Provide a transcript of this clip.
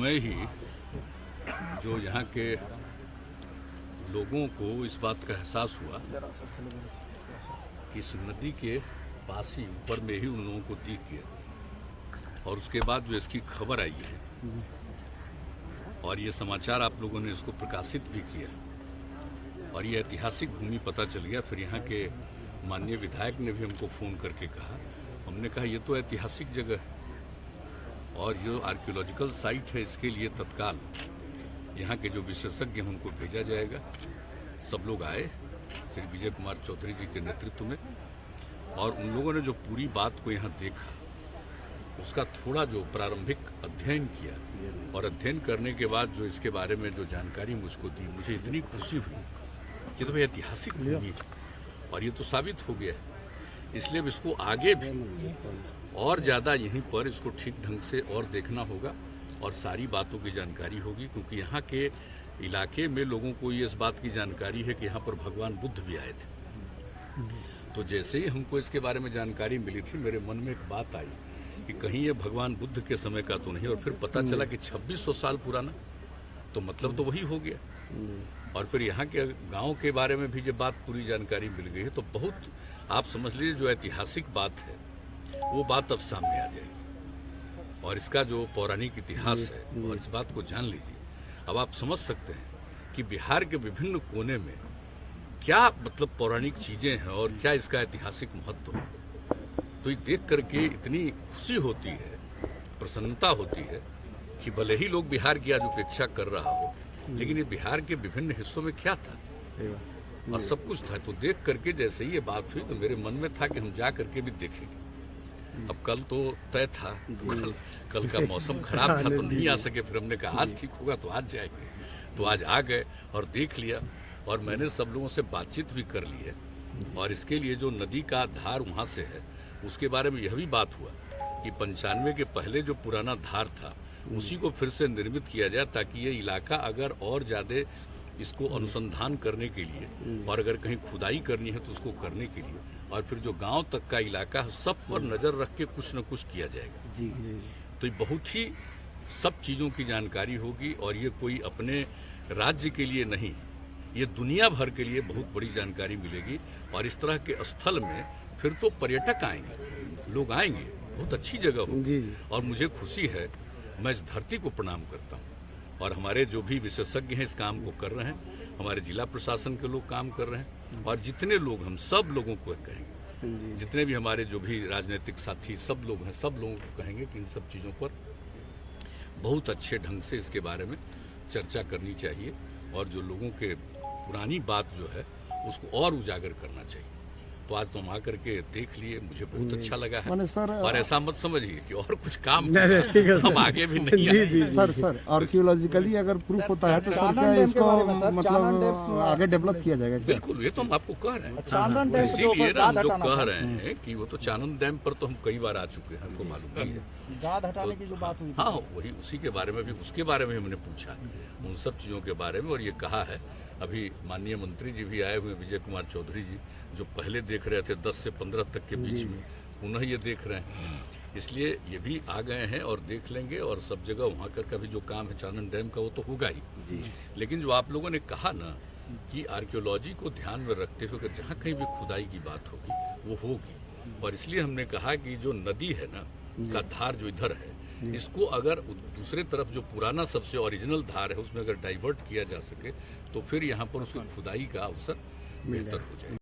समय ही जो यहाँ के लोगों को इस बात का एहसास हुआ कि इस नदी के पास ही ऊपर में ही उन लोगों को दिख गया, और उसके बाद जो इसकी खबर आई है और ये समाचार आप लोगों ने इसको प्रकाशित भी किया और ये ऐतिहासिक भूमि पता चल गया। फिर यहाँ के माननीय विधायक ने भी हमको फ़ोन करके कहा, हमने कहा ये तो ऐतिहासिक जगह है और ये आर्कियोलॉजिकल साइट है, इसके लिए तत्काल यहाँ के जो विशेषज्ञ हैं उनको भेजा जाएगा। सब लोग आए श्री विजय कुमार चौधरी जी के नेतृत्व में, और उन लोगों ने जो पूरी बात को यहाँ देखा उसका थोड़ा जो प्रारंभिक अध्ययन किया, और अध्ययन करने के बाद जो इसके बारे में जो जानकारी मुझको दी, मुझे इतनी खुशी हुई कि तो भाई ऐतिहासिक भूमि है और ये तो साबित हो गया है। इसलिए अब इसको आगे भी और ज़्यादा यहीं पर इसको ठीक ढंग से और देखना होगा और सारी बातों की जानकारी होगी, क्योंकि यहाँ के इलाके में लोगों को ये इस बात की जानकारी है कि यहाँ पर भगवान बुद्ध भी आए थे। तो जैसे ही हमको इसके बारे में जानकारी मिली थी, मेरे मन में एक बात आई कि कहीं ये भगवान बुद्ध के समय का तो नहीं, और फिर पता चला कि 2600 साल पुराना, तो मतलब तो वही हो गया। और फिर यहाँ के गांव के बारे में भी जब बात पूरी जानकारी मिल गई है तो बहुत आप समझ लीजिए जो ऐतिहासिक बात है वो बात अब सामने आ जाएगी, और इसका जो पौराणिक इतिहास है और इस बात को जान लीजिए। अब आप समझ सकते हैं कि बिहार के विभिन्न कोने में क्या मतलब पौराणिक चीजें हैं और क्या इसका ऐतिहासिक महत्व है। तो ये देख करके इतनी खुशी होती है, प्रसन्नता होती है कि भले ही लोग बिहार की आज उपेक्षा कर रहा हो, लेकिन ये बिहार के विभिन्न हिस्सों में क्या था और सब कुछ था। तो देख करके जैसे ही ये बात हुई तो मेरे मन में था कि हम जा करके भी देखेंगे। अब कल तो तय था, कल का मौसम खराब था तो नहीं आ सके, फिर हमने कहा आज ठीक होगा तो आज जाएंगे। तो आज आ गए और देख लिया, और मैंने सब लोगों से बातचीत भी कर ली है। और इसके लिए जो नदी का धार वहाँ से है उसके बारे में यह भी बात हुआ कि 95 के पहले जो पुराना धार था उसी को फिर से निर्मित किया जाए, ताकि ये इलाका अगर और ज़्यादा इसको अनुसंधान करने के लिए और अगर कहीं खुदाई करनी है तो उसको करने के लिए, और फिर जो गांव तक का इलाका है सब पर नज़र रख के कुछ न कुछ किया जाएगा। तो ये बहुत ही सब चीज़ों की जानकारी होगी, और ये कोई अपने राज्य के लिए नहीं, ये दुनिया भर के लिए बहुत बड़ी जानकारी मिलेगी। और इस तरह के स्थल में फिर तो पर्यटक आएंगे, लोग आएंगे, बहुत अच्छी जगह होगी। और मुझे खुशी है, मैं इस धरती को प्रणाम करता हूँ, और हमारे जो भी विशेषज्ञ हैं इस काम को कर रहे हैं, हमारे जिला प्रशासन के लोग काम कर रहे हैं, और जितने लोग हम सब लोगों को कहेंगे, जितने भी हमारे जो भी राजनीतिक साथी सब लोग हैं, सब लोगों को कहेंगे कि इन सब चीज़ों पर बहुत अच्छे ढंग से इसके बारे में चर्चा करनी चाहिए, और जो लोगों के पुरानी बात जो है उसको और उजागर करना चाहिए। तो आज तुम आकर के देख लिए, मुझे बहुत अच्छा लगा है। और ऐसा मत समझिए कि और कुछ काम हम आगे भी नहीं आए। सर आर्कियोलॉजिकली अगर प्रूफ होता है तो सर क्या इसको मतलब आगे डेवलप किया जाएगा? बिल्कुल, ये तो हम आपको कह रहे हैं, इसीलिए हम लोग कह रहे हैं कि वो तो चानन डैम पर तो हम कई बार आ चुके हैं, हमको मालूम नहीं है। हाँ, वही उसी के बारे में भी, उसके बारे में हमने पूछा, उन सब चीज़ों के बारे में, और ये कहा है। अभी माननीय मंत्री जी भी आए हुए, विजय कुमार चौधरी जी, जो पहले देख रहे थे 10 से 15 तक के बीच में, पुनः ये देख रहे हैं। इसलिए ये भी आ गए हैं और देख लेंगे, और सब जगह वहाँ का भी जो काम है चानन डैम का वो तो होगा ही। लेकिन जो आप लोगों ने कहा ना कि आर्कियोलॉजी को ध्यान में रखते हुए अगर जहाँ कहीं भी खुदाई की बात होगी वो होगी, और इसलिए हमने कहा कि जो नदी है ना का धार जो इधर है, इसको अगर दूसरे तरफ जो पुराना सबसे ओरिजिनल धार है उसमें अगर डाइवर्ट किया जा सके तो फिर यहाँ पर उसकी खुदाई का अवसर बेहतर हो जाए।